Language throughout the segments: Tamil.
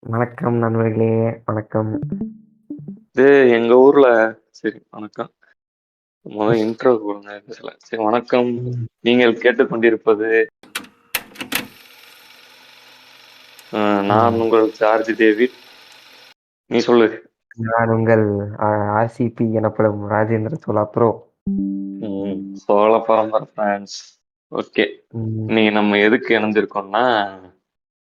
வணக்கம் நண்பர்களே! வணக்கம். இது எங்க ஊர்ல சரி வணக்கம். மொத இன்ட்ரோ குடுங்க பேசல. சரி வணக்கம். ம். நீங்கள் கேட்டுக்கொண்டிருப்பது நான் ம். உங்கள் ஜார்ஜ் டேவிட். நீ சொல்லு. நான் உங்கள் ஆர்சிபி எனப்படும் ராஜேந்திர சோழா ப்ரோ. சோழ பரம்பரை ஃபேன்ஸ். ஓகே. ம். இன்னைக்கு நம்ம எதுக்கு இணைஞ்சிருக்கோம்னா,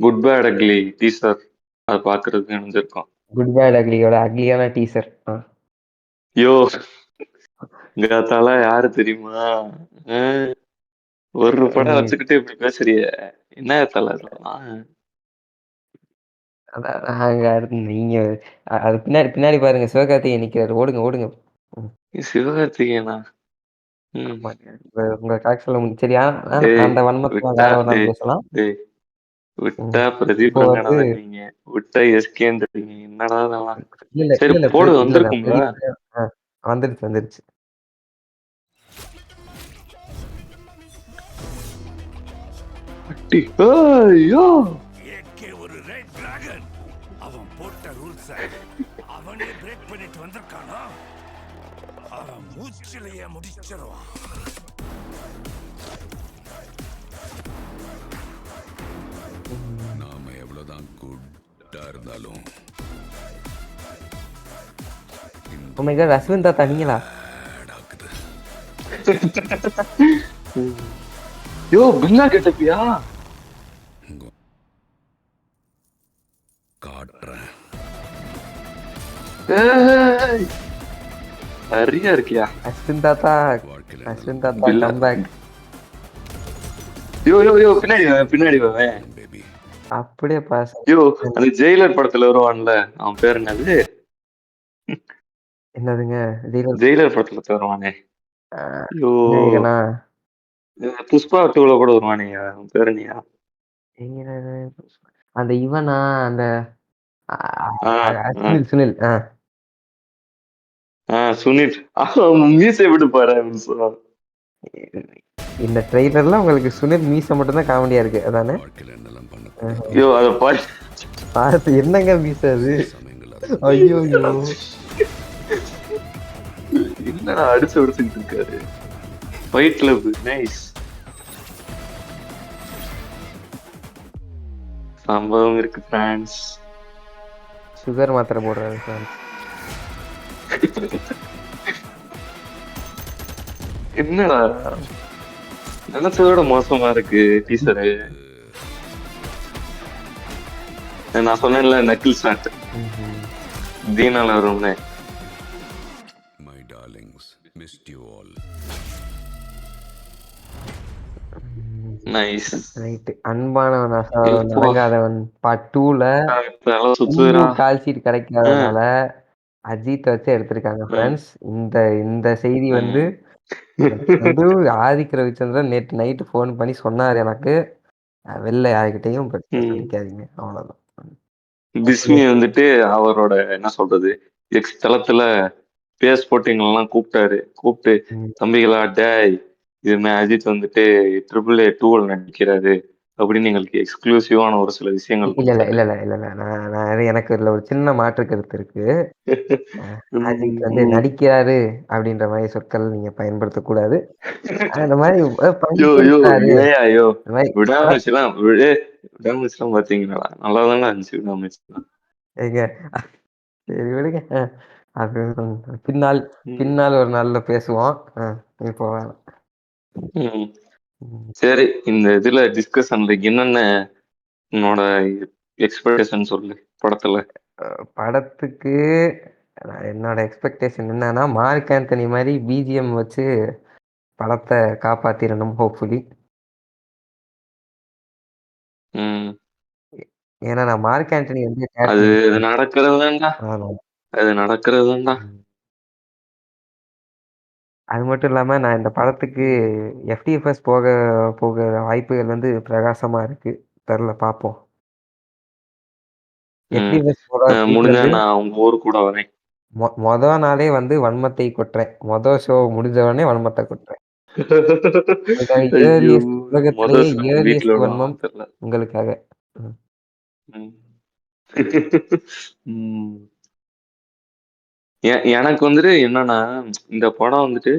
குட் பேட் அக்லி டீசர் அத பார்க்கறதுக்கு இணைஞ்சிருக்கோம். குட் பேட் அக்லியோட அக்லியான டீசர். யோ! எங்க தல யாரு தெரியுமா? அ ஒரு படம் ம். வச்சுக்கிட்டு இப்படி பேசுறியே! என்ன தல இதெல்லாம்? அதான் நாங்க அடுத்து நீங்க அது பின்னாடி பின்னாடி பாருங்க சிவகார்த்திகேயன் நிக்கிறாரு. ஓடுங்க, ஓடுங்க. ம். சிவகார்த்திகேயனா? ம். ஆமாங்க. உங்க டாக் சொல்ல சரி டேய் அந்த வன்மத்தலாம் விட்டா வேற ஒரு நாள் டேய் பேசலாம். டேய் ம். விட்டா பிரதீப் இப்போ வந்து ரங்கநாதன்றீங்க. விட்டா எஸ்கேன்றீங்க. என்னடா இதெல்லாம்? சரி இல்ல போடு இல்ல இல்ல வந்திருக்கும்ல. பிரதீப் ஆ வந்துருச்சு, வந்துருச்சு. அட்டி ஐயோ! ஏகே ஒரு ரெட் டிராகன். அவன் போட்ட ரூல்ஸ அவனே பிரேக் பண்ணிட்டு வந்திருக்கானா? அவன் மூச்சிலேயே முடிச்சிருவான். ம். நாம எவ்வளவுதான் குட்டா இருந்தாலும் ஓ மை காட்! அஸ்வின் தாத்தா நீங்களா? பேட் ஆக்குது. யோ பில்லா கெட்டப்பியா? உங்க காட்டுறேன். ஏய் சரியா இருக்கியா? அஸ்வின் தாத்தா வாழ்க்கையில அஸ்வின் என்னெல்லாம் தாத்தா பண்ண பில்லா கம்பேக். யோ யோ யோ பின்னாடி வா பின்னாடி வா. பேபி. அப்படியே பாஸ். யோ அந்த ஜெயிலர் படத்துல வருவான்ல அவன் பேர் என்னது? என்னதுங்க? ரீலோட் ஜெயிலர் படத்துல வருவானே. ஆ யோ விநாயகனா? புஷ்பா 2ல கூட வருவானே அவன் பேர் என்னய்யா? எங்கனது அந்த இவனா? அந்த அ ஆ ஆ சுனில் சுனில். சுனில். அவன் மீசைய விட்டு பாரு அப்படின்னு சொல்லுவான். இந்த ட்ரெய்லர்ல உங்களுக்கு சுனில் மீச மட்டும் தான் காமெடியா இருக்கு. அதானே? வாழ்க்கையில என்னெல்லாம் பண்ணக்கூடாதோ ஐயோ அத பாரு. பார்த்து என்னங்க மீச அது? சில சமயங்கள் அதெல்லாம் ஐய்யய்யோ! என்னடா அடிச்சு அடிச்சுக்கிட்டு இருக்காரு. Fight club nice. சம்பவம் இருக்கு பிரான்ஸ். சுகர் மாத்திரை போடுறாரு ஃபிரான்ஸ். என்னடா நினைச்சதோட மோசமா இருக்கு டீசரு. நான் சொன்னேன்ல நக்கில் ஷாட் ம்ஹ்ம். தீனால வரும்னு. My darlings mist you all. ம். நைஸ். ரைட்டு. அன்பானவன் அசாதவன் இப்போ அடங்காதவன் பார்ட் 2ல தலை கும்பு சுத்துறா. கால் ஷீட் ஆ, கிடைக்காதனால அஜித்த வச்சு எடுத்திருக்காங்க ஆ, ஃபிரான்ஸ். இந்த இந்த செய்தி வந்து ம், எனக்கு வந்து ஆதிக் ரவிச்சந்திரன் நேத்து நைட்டு ஃபோன் பண்ணி சொன்னாரு எனக்கு. வெளில யார்கிட்டயும் பெருசா ம். சொல்லிக்காதீங்க. அவ்வளோதான். ஓகே. பிஸ்மி வந்துட்டு அவரோட என்ன சொல்றது எக்ஸ் தளத்துல பேஸ் போட்டிங்களெல்லாம் கூப்பிட்டாரு. கூப்பிட்டு ம். தம்பிகளா டேய் இதுமே அஜித் வந்துட்டு ட்ரிபிள் ஏ டூவில் நடிக்கிறாரு அப்படின்னு எங்களுக்கு எக்ஸ்க்ளூசிவான ஒரு சில விஷயங்கள் இல்ல, இல்ல, கொடுத்தாரு. இல்ல, இல்ல, இல்ல, இல்ல. நான் எனக்கு இதுல ஒரு சின்ன மாற்று கருத்து இருக்கு. அ அஜித் ம், வந்து ம். நடிக்கிறாரு அப்படின்ற மாரி சொற்கள் நீங்க பயன்படுத்தக்கூடாது. இந்த மாரி யோ யோ பங்கேற்றாரு. ஏயா யோ இந்த மாரி விடாமச்சுலாம் விடாமச்சுலாம் பாத்தீங்களா நல்லா தானே இருந்துச்சு விடாமச்சுலாம். ஏங்க சரி விடுங்க. அது பின்னால் ம், பின்னால் ஒரு நாள்ல பேசுவோம். இப்போ வேணாம். ம். ம். சரி இந்த இதுல டிஸ்கஷன்ல என்னென்ன உன்னோட எக்ஸ்பெக்டேஷன் சொல்லு படத்துல. படத்துக்கு என்னோட எக்ஸ்பெக்டேஷன் என்னன்னா, மார்க் ஆண்டனி மாரி பிஜிஎம் வச்சு படத்த காப்பாத்திரணும் ஹோப்ஃபுல்லி. ம். ஏன்னா நான் மார்க் ஆண்டனி வந்து அது தியேட்டர்ல அது நடக்கிறது தான்டா. அதனால. அது நடக்கிறது தான்டா. ம். அது மட்டும் இல்லாம நான் இந்த படத்துக்கு ம். எஃப்டிஎஃப்எஸ் போக போக வாய்ப்புகள் வந்து பிரகாசமா இருக்கு. தெர்ல பார்ப்போம். ம். எஃப்டிஎஃப்எஸ் போறதுக்கு முடிஞ்சா வந்து நான் உங்க ஊருக்கு கூட வரேன். மொத நாளே வந்து வன்மத்தை கொட்டுறேன். ஷோ முடிஞ்ச உடனே வன்மத்த கொட்டுறேன். உங்களுக்காக ஐயோ! இயர்லியஸ்ட் உலகத்திலேயே ஷோ வீட்ல இயர்லியஸ்ட் விடுவாங்களான்னு வன்மம் தெரியல. உங்களுக்காக. ம். ம். ம். எனக்கு வந்துட்டு என்னன்னா, இந்த படம் வந்துட்டு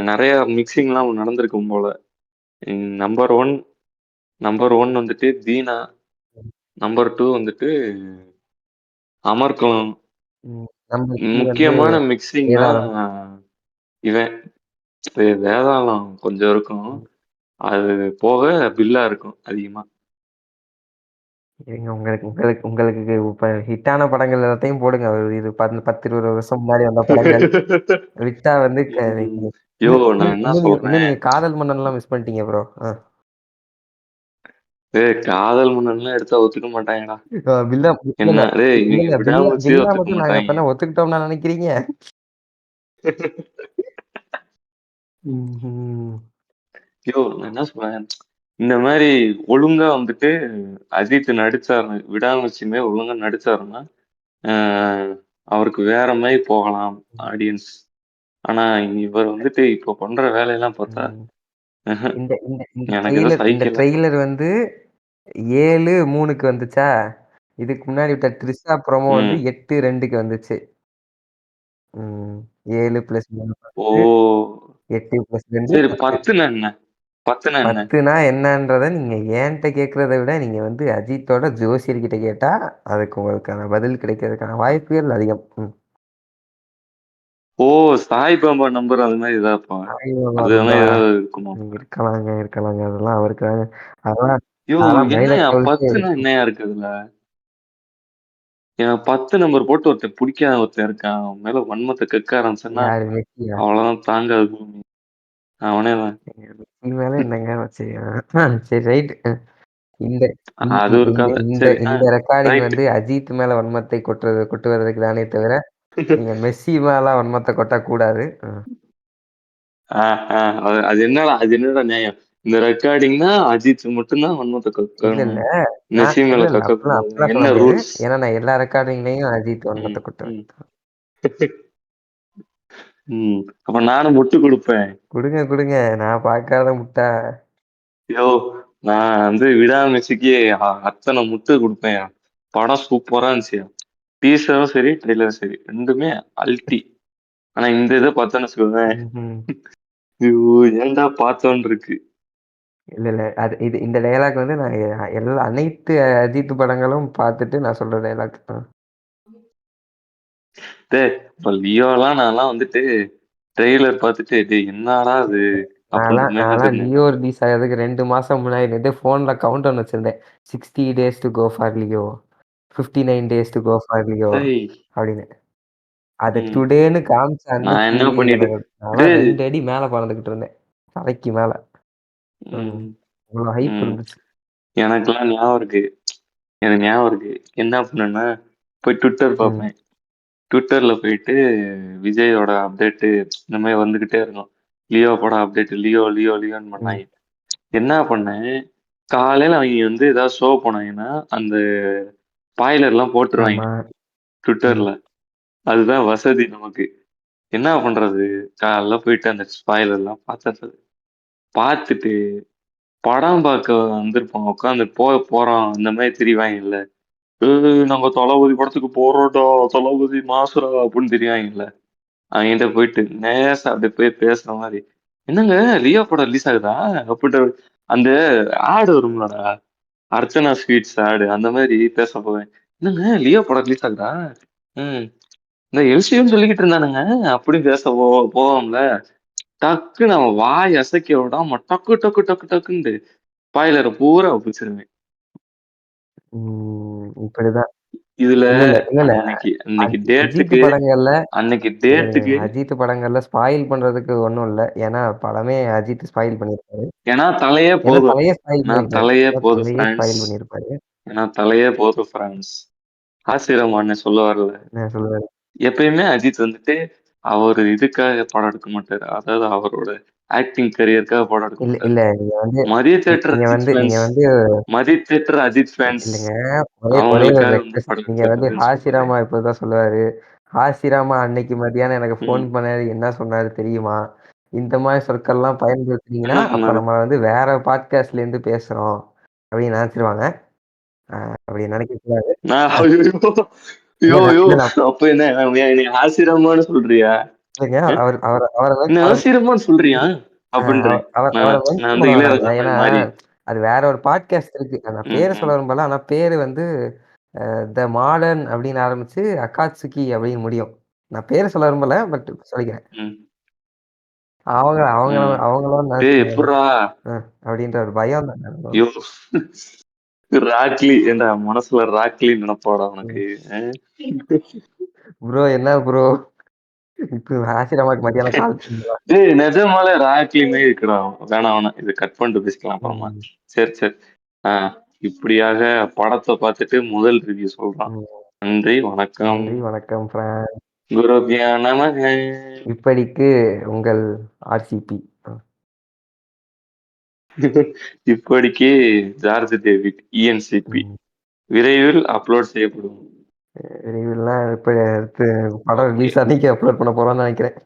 நெறைய மிக்சிங்லாம் நடந்திருக்கும் போல. நம்பர் 1 நம்பர் 1 வந்துட்டு தீனா. நம்பர் 2 வந்துட்டு அமர்கலம். ம். நம்பர் 3 வந்து முக்கியமான மிக்சிங்னா வேதாளம். இவன் வேதாளம் கொஞ்சம் இருக்கும். ம். அது போக பில்லா இருக்கும் அதிகமா. ஏங்க உங்களுக்கு உங்களுக்கு உங்களுக்கு இப்ப ஹிட்டான படங்கள் எல்லாத்தையும் போடுங்க. ஒரு இது 10, 20 வருஷம் முன்னாடி வந்த படங்கள். விட்டா வந்து ம். நீங்க யோ இன்னும் இன்னும் நான் என்ன இன்னும் நீங்க இன்னும் சொல்றேன், நீங்க காதல் மன்னன்லாம் மிஸ் பண்ணிட்டீங்க ப்ரோ. காதல் மன்னன்லாம் எடுத்தா ஒத்துக்க மாட்டாங்கடா. பில்லா இல்ல என்ன இல்ல இல்ல இவங்க இல்ல பில்லா விடாமுயற்சியே பில்லா ஒத்துக்க மட்டும் நாங்க மாட்டாய்ங்க. அப்ப ஒத்துக்கிட்டோம்னா நினைக்கிறீங்க? ம்ஹ்ம். யோ நான் என்ன சொல்றேன், இந்த மாரி ஒழுங்கா வந்துட்டு அஜித் நடிச்சாருன்னு விடாமுயற்சியுமே ஒழுங்கா நடிச்சாருன்னா, அ அவருக்கு வேற மாரி போகலாம் ஆடியன்ஸ். ஆனா இவர் வந்துட்டு இப்போ பண்ற வேலையெல்லாம் பார்த்தா, ம். ம்ஹ்ம். இந்த இந்த இந்த எனக்கு ஏதோ ட்ரெய்லர் சகிக்கல. வந்து 7/3க்கு வந்துச்சா? இதுக்கு முன்னாடி விட்ட த்ரிஷா ப்ரோமோ வந்து ம். 8/2க்கு வந்துச்சு. ம். 7 + 3 ஓ! 10, 8 + 2 சரி 10. 10ன்னா என்ன? 10ன்னா என்ன? 10னா என்னன்றத நீங்க என்ட்ட கேட்கிறத விட, நீங்க வந்து அஜித்தோட ஜோசியர்கிட்ட கேட்டா, அதுக்கு உங்களுக்கான பதில் கிடைக்கிறதுக்கான வாய்ப்புகள் அதிகம். ம். ஓ! சாய்பாபா நம்பர் அது மாரி ஏதாப்பா? சாய்பாபா அது மாரி நம்பரா? ஏதாவது இருக்குமாப்பா? இருக்கலாங்க, இருக்கலாங்க. அதெல்லாம் அவருக்கு அதெல்லாம் யோ! அதெல்லாம் என்னய்யா மைனஸ் 10ன்னா என்னய்யா இருக்கு அதுல? எனக்கு 10 நம்பர் போட்டு ஒருத்தன் புடிக்காத ஒருத்தன் இருக்கான். அவன் மேல வன்மத்த கக்க ஆரம்பிச்சேன்னா, யாரு மெஸ்ஸியா? அவ்வளோதான் தாங்காது பூமி. அவனே தான். மெஸ்ஸி மேல என்னங்க வச்சு சரி ரைட். இந்த இந் அது இ ஒரு இந்த கதை. இந்த சரி இந்த ரெக்கார்டிங் ரைட்டு. வந்து அஜித் மேல வன்மத்தை கொட்டுவதற்கு தானே தவிர, நீங்க மெஸ்ஸி மேல வன்மத்த கொட்டக்கூடாது. ஆ, ஆ. அது என்னடா நியாயம்? இந்த ரெக்கார்டிங்னா அஜித் மட்டும் தான் வன்மத்த இல்ல, கக்கணும். இல்ல. மெர்சி இல்ல, மேல இல்ல. அப்படிலாம் கக்கக்கூடாது. அப்படிலாம் சொல்ல என்ன முடியாது. ரூல்ஸ்? ஏன்னா நான் எல்லா ரெக்கார்டிங்லயும் அஜித் ம், வன்மத்த கொட்டுவேன். ம், ம். அப்ப நானும் முட்டு குடுப்பேன். குடுங்க, குடுங்க. நான் பார்க்காத முட்டா. யோவ்! நான் வந்து விடாமுயற்சிக்கு அத்தன முட்டு குடுப்பேன்யா. படம் சூப்பரா இருந்துச்சுயா. டீசரும் சரி, ட்ரெய்லரும் சரி 2மே அல்டி. ஆனா இந்த இத பார்த்தோன்னு வச்சுக்கோங்களேன், ம்ஹ்ம். ஐயோ! ஏன்டா பார்த்தோன்னு இருக்கு. இல்ல, இல்ல. இந்த டயலாக் வந்து நான் அனைத்து அஜித் படங்களும் பார்த்துட்டு நான் சொல்ற டயலாக். டேய்! இப்ப லியோலாம் நான்லாம் வந்துட்டு ட்ரெய்லர் பார்த்துட்டு, டேய் என்னடா இது? அப்படின்ற மாரி தான் நான்லாம் இருந்தேன். லியோ ரிலீஸ் ஆகுறதுக்கு 2 மாசம் முன்னாடி இருந்துட்டு ஃபோன்ல கவுண்டவுன் வச்சிருந்தேன். 60 days to go for Leo. 59 days to go for Leo டேய்! அப்படின்னு. அத ம். டுடேன்னு காமிச்ச நான் என்ன அன்னைக்கு பண்ணிட்டு நான்லாம் டேய்! 2 அடி மேல பறந்துகிட்டு இருந்தேன். தலைக்கு மேல. ம். ம், அவ்வளோ ஹைப் ம். இருந்துச்சு. எனக்கெல்லாம் ஞாபகம் இருக்கு. எனக்கு ஞாபகம் இருக்கு. என்ன பண்ணேன்னா, போய் ட்விட்டர் ம். பார்ப்பேன். ட்விட்டர்ல போயிட்டு விஜயோட அப்டேட்டு இந்த மாரி வந்துகிட்டே இருக்கும். லியோ படம் அப்டேட் லியோன்னு ம். பண்ணாய்ங்க. என்ன பண்ணேன், காலையில அவைங்க வந்து ஏதாவது ஷோ போனாங்கன்னா, அந்த ஸ்பாய்லர்லாம் போட்டுருவாய்ங்க ஆமா. ம். ட்விட்டர்ல. அதுதான் வசதி நமக்கு. என்ன பண்றது? காலைல போயிட்டு அந்த ஸ்பாய்லர்லாம் பாத்துறது. பாத்துட்டு படம் பாக்க வந்திருப்போம். உட்காந்து போறோம் இந்த மாரி திரிவாய்ங்கல்ல. நம்ம தளபதி படத்துக்கு போறோம்டா, தளபதி மாசுடா அப்படின்னு திரிவாய்ங்கல்ல. அவன்கிட்ட போயிட்டு நேசா அப்படியே போய் பேசுற மாரி, "என்னங்க லியோ படம் ரிலீஸ் ஆகுதா?" அப்படின்ட்டு அந்த ஆட் வரும்லடா, அர்ச்சனா ஸ்வீட்ஸ் ஆடு அந்த மாரி பேச போவேன். "என்னங்க லியோ படம் ரிலீஸ் ஆகுதா? ம். இந்த எல்சியூன்னு சொல்லிக்கிட்டு இருந்தானுங்க." அப்படி பேச போவோம்ல. டக்குனு அவன் வாய் அசைக்க விடாம டக்கு டக்கு டக்கு டக்குன்ட்டு ஸ்பாய்லர பூரா ஒப்பிச்சிருவேன். இப்படிதான். இதுல இல்ல, இல்ல. இல்ல, இல்ல. அன்னைக்கு அன்னைக்கு அஜித் டேட்டுக்கு படங்கள்ல அன்னைக்கு இருங்க. டேட்டுக்கு அஜித் படங்கள்ல ஸ்பாயில் பண்றதுக்கு ஒண்ணும் இல்ல. ஏன்னா படமே அஜித் ஸ்பாயில் பண்ணியிருப்பாரு. ஏன்னா தலையே ஏன்னா போதும். தலையே ஸ்பாயில் ஏன்னா பண்ணியிருப்பாரு. தலையே ஏன்னா போதும் தலையே ஃபிரான்ஸ். ஸ்பாயில் பண்ணியிருப்பாரு. ஏன்னா தலையே போதும் ஃபிரான்ஸ். ஆசிரம் அண்ணன் சொல்லுவார்ல. நான் சொல்லுவாரு. எப்பயுமே அஜித் வந்துட்டு அவரு இதுக்காக படம் எடுக்க மாட்டாரு. அதாவது அவரோட ஆக்டிங் கரியருக்காக படம் எடுக்க இல்ல, மாட்டாரு. இல்ல. நீங்க வந்து மதிய தியேட்டர் அஜித் நீங்க ஃபேன்ஸ் வந்து மதிய தியேட்டர் அஜித் ஃபேன்ஸ் இல்லங்க. ஒரே ஒரு அவங்களுக்காக வந்து ரெக்வெஸ்ட். படம் நீங்க வந்து எடுத்துறாருன்னு சொல்லுவேன். ஹாசிராமா இப்படிதான் சொல்லுவாரு. ஹாசிராமா அன்னைக்கு மத்தியானம் எனக்கு ஃபோன் ம். பண்ணாரு. என்ன சொன்னாரு தெரியுமா? இந்த மாரி சொற்கள்லாம் பயன்படுத்துனீங்கன்னா, என்ன அப்ப பண்ணாரு? நம்ம வந்து வேற பாட்காஸ்ட்ல இருந்து பேசுறோம். அப்படின்னு நெனச்சுருவாங்க. அப்படி நினைக்கக்கூடாது. நான் ஐயோ ஐயோ இல்ல நான் அப்ப என்ன நீ ஆசிரமான்னு சொல்றியா? இல்லைங்க. அஹ்? அவர் அவர அவர என்ன அவர ஆசிரமான்னு சொல்றியா அவ அப்படின்றேன். அவர அவர நான் நான் மென்ஷன் வந்து பண்ண வேணாங்க. இளையராஜா fan ஏன்னா, மாதிரி. அது வேற ஒரு பாட்காஸ்ட் இருக்கு. நான் ம், பேர ம், சொல்ல விரும்பல. ஆனா பேரு வந்து த மாடர்ன் அப்படின்னு ஆரம்பிச்சு, அக்காட்சுகி அப்படின்னு முடியும். நான் பேர சொல்ல விரும்பல. பட் சொல்லிக்கிறேன். ம், அவங்க அவங்கள ம். அவங்களோட டேய் நினைச்சுக்கோங்க. எப்புட்றா அப்படின்ற ஒரு பயம் தான். ஐயோ ராக்லி ஏண்டா மனசுல ராக்லி நினைப்பாடா உனக்கு? அஹ்? ப்ரோ என்ன ப்ரோ? இப்ப ஆசிரமாக்கு மத்தியானம் கால் பண்ணீங்களா? டேய் நிஜமாலே ராக்லி மாதிரி இருக்குடா. வேணாம் வேணாம் இது கட் பண்ணிட்டு பேசிக்கலாம் அப்புறமா. ம். சரி சரி. ஆஹ் இப்படியாக படத்தை பார்த்துட்டு முதல் ரிவ்யூ சொல்றான். ம். நன்றி வணக்கம். நன்றி, வணக்கம் ஃப்ரான்ஸ். குருபியா நமக. இப்படிக்கு உங்கள் ஆர்சிபி. இப்படிக்கு ஜார்ஜ் டேவிட் இஎன்சிபி ம். விரைவில் அப்லோட் செய்யப்படும். விரைவில்லாம் இப்ப அடுத்து படம் ரிலீஸ் அன்னைக்கு அப்லோட் பண்ண போறோம்னு நினைக்கிறேன்.